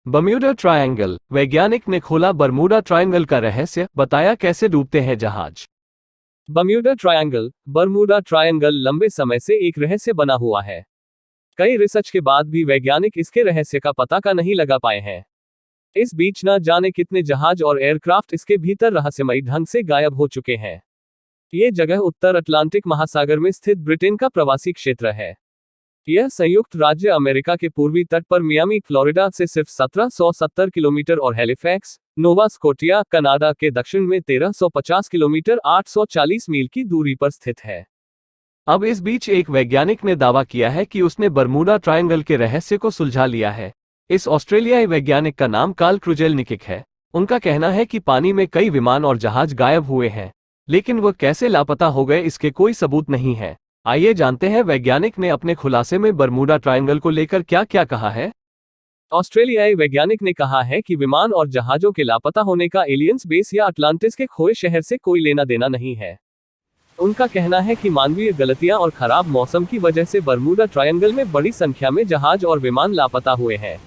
Bermuda triangle. वैज्ञानिक ने खोला बर्मुडा ट्रायंगल का रहस्य, बताया कैसे डूबते हैं जहाज। बर्म्यूडा ट्रायंगल लंबे समय से एक रहस्य बना हुआ है। कई रिसर्च के बाद भी वैज्ञानिक इसके रहस्य का पता नहीं लगा पाए हैं। इस बीच न जाने कितने जहाज और एयरक्राफ्ट इसके भीतर रहस्यमयी ढंग से गायब हो चुके हैं। ये जगह उत्तर अटलांटिक महासागर में स्थित ब्रिटेन का प्रवासी क्षेत्र है। यह संयुक्त राज्य अमेरिका के पूर्वी तट पर मियामी, फ्लोरिडा से सिर्फ 1770 किलोमीटर और हैलिफैक्स, नोवा स्कोटिया, कनाडा के दक्षिण में 1350 किलोमीटर 840 मील की दूरी पर स्थित है। अब इस बीच एक वैज्ञानिक ने दावा किया है कि उसने बर्मुडा ट्रायंगल के रहस्य को सुलझा लिया है। इस ऑस्ट्रेलियाई वैज्ञानिक का नाम कार्ल क्रुजेलनिक है। उनका कहना है कि पानी में कई विमान और जहाज गायब हुए हैं, लेकिन वह कैसे लापता हो गए इसके कोई सबूत नहीं है। आइए जानते हैं वैज्ञानिक ने अपने खुलासे में बर्मुडा ट्रायंगल को लेकर क्या क्या कहा है। ऑस्ट्रेलियाई वैज्ञानिक ने कहा है कि विमान और जहाजों के लापता होने का एलियंस बेस या अटलांटिस के खोए शहर से कोई लेना देना नहीं है। उनका कहना है कि मानवीय गलतियां और खराब मौसम की वजह से बर्मुडा ट्रायंगल में बड़ी संख्या में जहाज और विमान लापता हुए हैं।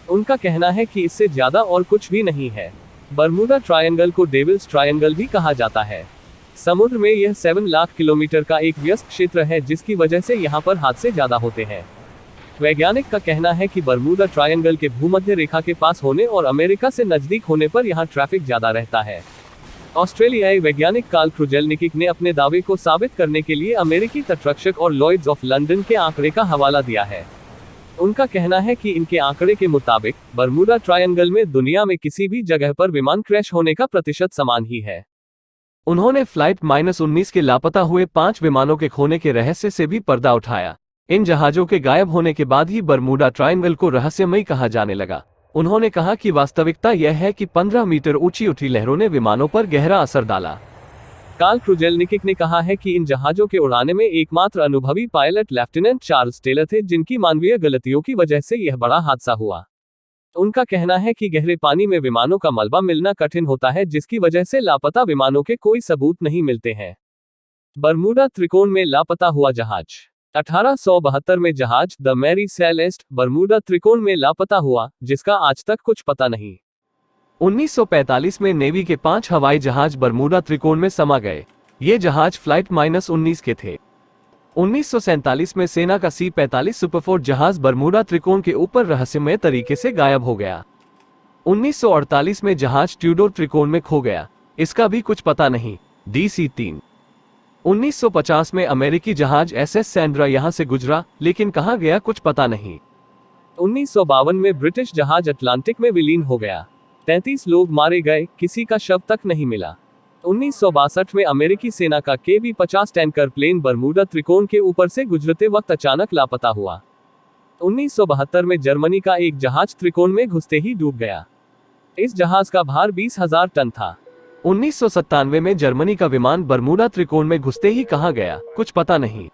उनका कहना है कि इससे ज्यादा और कुछ भी नहीं है। बर्मुडा ट्रायंगल को डेविल्स ट्रायंगल भी कहा जाता है। समुद्र में यह 7 लाख किलोमीटर का एक व्यस्त क्षेत्र है, जिसकी वजह से यहाँ पर हादसे ज्यादा होते हैं। वैज्ञानिक का कहना है कि बर्मुडा ट्रायंगल के भूमध्य रेखा के पास होने और अमेरिका से नजदीक होने पर यहाँ ट्रैफिक ज्यादा रहता है। ऑस्ट्रेलियाई वैज्ञानिक कार्ल क्रुजेलनिक ने अपने दावे को साबित करने के लिए अमेरिकी तटरक्षक और लॉयड्स ऑफ लंदन के आंकड़े का हवाला दिया है। उनका कहना है कि इनके आंकड़े के मुताबिक बर्मुडा ट्रायंगल में दुनिया में किसी भी जगह पर विमान क्रैश होने का प्रतिशत समान ही है। उन्होंने फ्लाइट -19 के लापता हुए 5 विमानों के खोने के रहस्य से भी पर्दा उठाया। इन जहाजों के गायब होने के बाद ही बर्मुडा ट्रायंगल को रहस्यमयी कहा जाने लगा। उन्होंने कहा कि वास्तविकता यह है कि 15 मीटर ऊंची उठी लहरों ने विमानों पर गहरा असर डाला। कार्ल क्रुजेलनिक ने कहा है कि इन जहाजों के उड़ाने में एकमात्र अनुभवी पायलट लेफ्टिनेंट चार्ल्स टेलर थे, जिनकी मानवीय गलतियों की वजह से यह बड़ा हादसा हुआ। उनका कहना है कि गहरे पानी में विमानों का मलबा मिलना कठिन होता है, जिसकी वजह से लापता विमानों के कोई सबूत नहीं मिलते हैं। बर्मुडा त्रिकोण में लापता हुआ जहाज। 1872 में जहाज द मैरी सेलेस्ट बर्मुडा त्रिकोण में लापता हुआ, जिसका आज तक कुछ पता नहीं। 1945 में नेवी के 5 हवाई जहाज बर्मुडा त्रिकोण में समा गए। ये जहाज फ्लाइट -19 के थे। 1947 में सेना का C-45 सुपरफोर्ट जहाज बर्मुडा त्रिकोण के ऊपर रहस्यमय तरीके से गायब हो गया। 1948 में जहाज ट्यूडोर त्रिकोण में खो गया, इसका भी कुछ पता नहीं। DC-3। 1950 में अमेरिकी जहाज SS सैंड्रा यहां से गुजरा, लेकिन कहां गया कुछ पता नहीं। 1952 में ब्रिटिश जहाज अटलांटिक में विलीन हो गया। 33 लोग मारे गए, किसी का शव तक नहीं मिला। 1962 में अमेरिकी सेना का KB-50 टैंकर प्लेन बर्मुडा त्रिकोण के ऊपर से गुजरते वक्त अचानक लापता हुआ। 1972 में जर्मनी का एक जहाज त्रिकोण में घुसते ही डूब गया। इस जहाज का भार 20,000 टन था। 1997 में जर्मनी का विमान बर्मुडा त्रिकोण में घुसते ही कहां गया कुछ पता नहीं।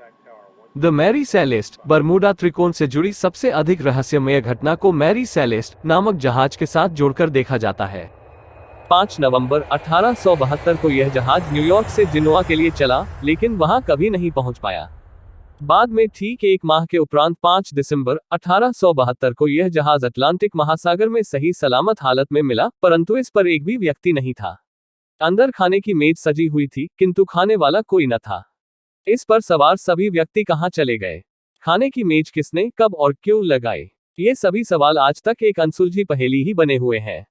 द मैरी सेलेस्ट बर्मुडा त्रिकोण से जुड़ी सबसे अधिक रहस्यमय घटना को मैरी सेलेस्ट नामक जहाज के साथ जोड़कर देखा जाता है। 5 नवंबर 1872 को यह जहाज न्यूयॉर्क से जिनोआ के लिए चला, लेकिन वहां कभी नहीं पहुंच पाया। बाद में ठीक 1 माह के उपरांत 5 दिसंबर 1872 को यह जहाज अटलांटिक महासागर में सही सलामत हालत में मिला, परंतु इस पर एक भी व्यक्ति नहीं था। अंदर खाने की मेज सजी हुई थी, किंतु खाने वाला कोई न था। इस पर सवार सभी व्यक्ति कहां चले गए? खाने की मेज किसने, कब और क्यों लगाई? ये सभी सवाल आज तक एक अनसुलझी पहेली ही बने हुए हैं।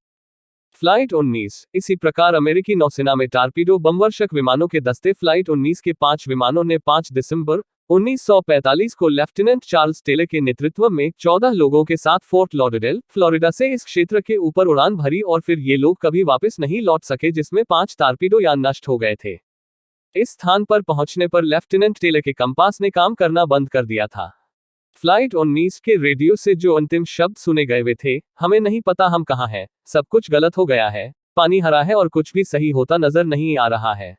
फ्लाइट 19। इसी प्रकार अमेरिकी नौसेना में टारपीडो बमवर्षक विमानों के दस्ते फ्लाइट 19 के 5 विमानों ने 5 दिसंबर 1945 को लेफ्टिनेंट चार्ल्स टेलर के नेतृत्व में 14 लोगों के साथ फोर्ट लॉडरडेल, फ्लोरिडा से इस क्षेत्र के ऊपर उड़ान भरी और फिर ये लोग कभी वापस नहीं लौट सके, जिसमें 5 टारपीडो यान नष्ट हो गए थे। इस स्थान पर पहुंचने पर लेफ्टिनेंट टेलर के कंपास ने काम करना बंद कर दिया था। फ्लाइट 19 के रेडियो से जो अंतिम शब्द सुने गए वे थे, हमें नहीं पता हम कहाँ हैं, सब कुछ गलत हो गया है, पानी हरा है और कुछ भी सही होता नजर नहीं आ रहा है।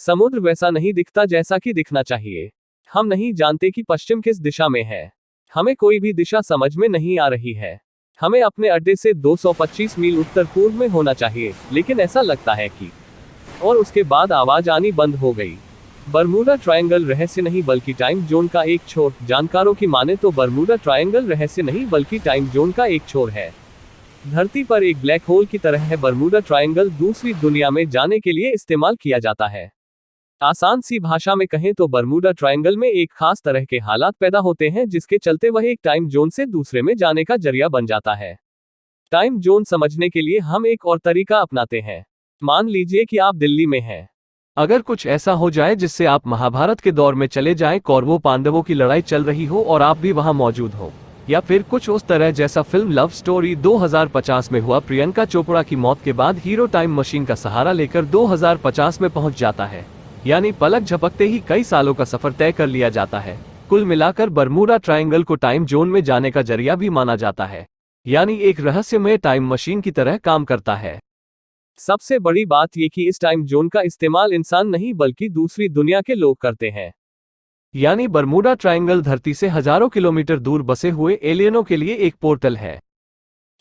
समुद्र वैसा नहीं दिखता जैसा कि दिखना चाहिए। हम नहीं जानते कि पश्चिम किस दिशा में है। हमें कोई भी दिशा समझ में नहीं आ रही है। हमें अपने अड्डे से 225 मील उत्तर पूर्व में होना चाहिए, लेकिन ऐसा लगता है कि और उसके बाद आवाज आनी बंद हो गई। बर्मुडा ट्रायंगल रहस्य नहीं बल्कि टाइम जोन का एक छोर। जानकारों की माने तो बर्मुडा ट्रायंगल रहस्य नहीं बल्कि टाइम जोन का एक छोर है। धरती पर एक ब्लैक होल की तरह है बरमूडा ट्रायंगल दूसरी दुनिया में जाने के लिए इस्तेमाल किया जाता है। आसान सी भाषा में कहें तो बरमूडा ट्रायंगल में एक खास तरह के हालात पैदा होते हैं जिसके चलते वह एक टाइम जोन से दूसरे में जाने का जरिया बन जाता है। टाइम जोन समझने के लिए हम एक और तरीका अपनाते हैं। मान लीजिए कि आप दिल्ली में हैं। अगर कुछ ऐसा हो जाए जिससे आप महाभारत के दौर में चले जाएं, कौरवों पांडवों की लड़ाई चल रही हो और आप भी वहां मौजूद हो, या फिर कुछ उस तरह जैसा फिल्म लव स्टोरी 2050 में हुआ, प्रियंका चोपड़ा की मौत के बाद हीरो टाइम मशीन का सहारा लेकर 2050 में पहुंच जाता है, यानी पलक झपकते ही कई सालों का सफर तय कर लिया जाता है। कुल मिलाकर बरमूडा ट्रायंगल को टाइम जोन में जाने का जरिया भी माना जाता है, यानी एक रहस्यमय टाइम मशीन की तरह काम करता है। सबसे बड़ी बात यह कि इस टाइम जोन का इस्तेमाल इंसान नहीं बल्कि दूसरी दुनिया के लोग करते हैं। यानी बरमूडा ट्रायंगल धरती से हजारों किलोमीटर दूर बसे हुए एलियनों के लिए एक पोर्टल है।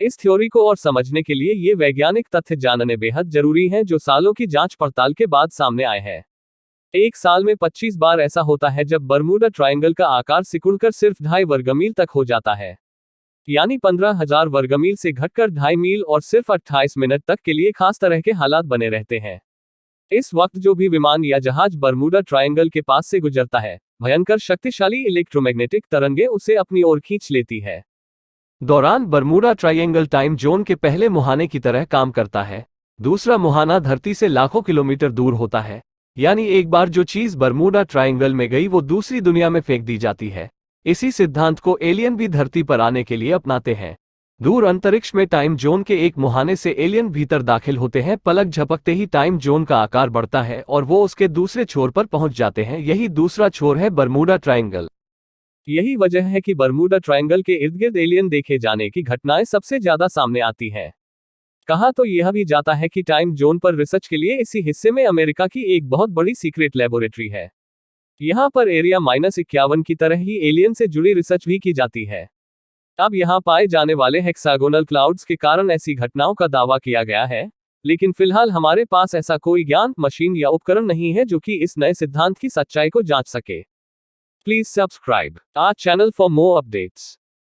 इस थ्योरी को और समझने के लिए ये वैज्ञानिक तथ्य जानने बेहद जरूरी हैं जो सालों की जांच पड़ताल के बाद सामने आए हैं। एक साल में 25 बार ऐसा होता है जब बरमूडा ट्रायंगल का आकार सिकुड़कर सिर्फ 2.5 वर्गमील तक हो जाता है, यानी 15,000 वर्गमील से घटकर 2.5 मील, और सिर्फ 28 मिनट तक के लिए खास तरह के हालात बने रहते हैं। इस वक्त जो भी विमान या जहाज बरमूडा ट्रायंगल के पास से गुजरता है, भयंकर शक्तिशाली इलेक्ट्रोमैग्नेटिक तरंगे उसे अपनी ओर खींच लेती है। दौरान बरमूडा ट्रायंगल टाइम जोन के पहले मुहाने की तरह काम करता है। दूसरा मुहाना धरती से लाखों किलोमीटर दूर होता है, यानी एक बार जो चीज बरमूडा ट्रायंगल में गई वो दूसरी दुनिया में फेंक दी जाती है। इसी सिद्धांत को एलियन भी धरती पर आने के लिए अपनाते हैं। दूर अंतरिक्ष में टाइम जोन के एक मुहाने से एलियन भीतर दाखिल होते हैं, पलक झपकते ही टाइम जोन का आकार बढ़ता है और वो उसके दूसरे छोर पर पहुंच जाते हैं। यही दूसरा छोर है बरमूडा ट्रायंगल। यही वजह है कि बरमूडा ट्रायंगल के इर्द गिर्द एलियन देखे जाने की घटनाएं सबसे ज्यादा सामने आती हैं। कहा तो यह भी जाता है कि टाइम जोन पर रिसर्च के लिए इसी हिस्से में अमेरिका की एक बहुत बड़ी सीक्रेट लेबोरेटरी है। यहां पर एरिया -51 की तरह ही एलियन से जुड़ी रिसर्च भी की जाती है। अब यहां पाए जाने वाले हेक्सागोनल क्लाउड्स के कारण ऐसी घटनाओं का दावा किया गया है, लेकिन फिलहाल हमारे पास ऐसा कोई ज्ञान, मशीन या उपकरण नहीं है जो कि इस नए सिद्धांत की सच्चाई को जांच सके। Please subscribe our channel for more updates.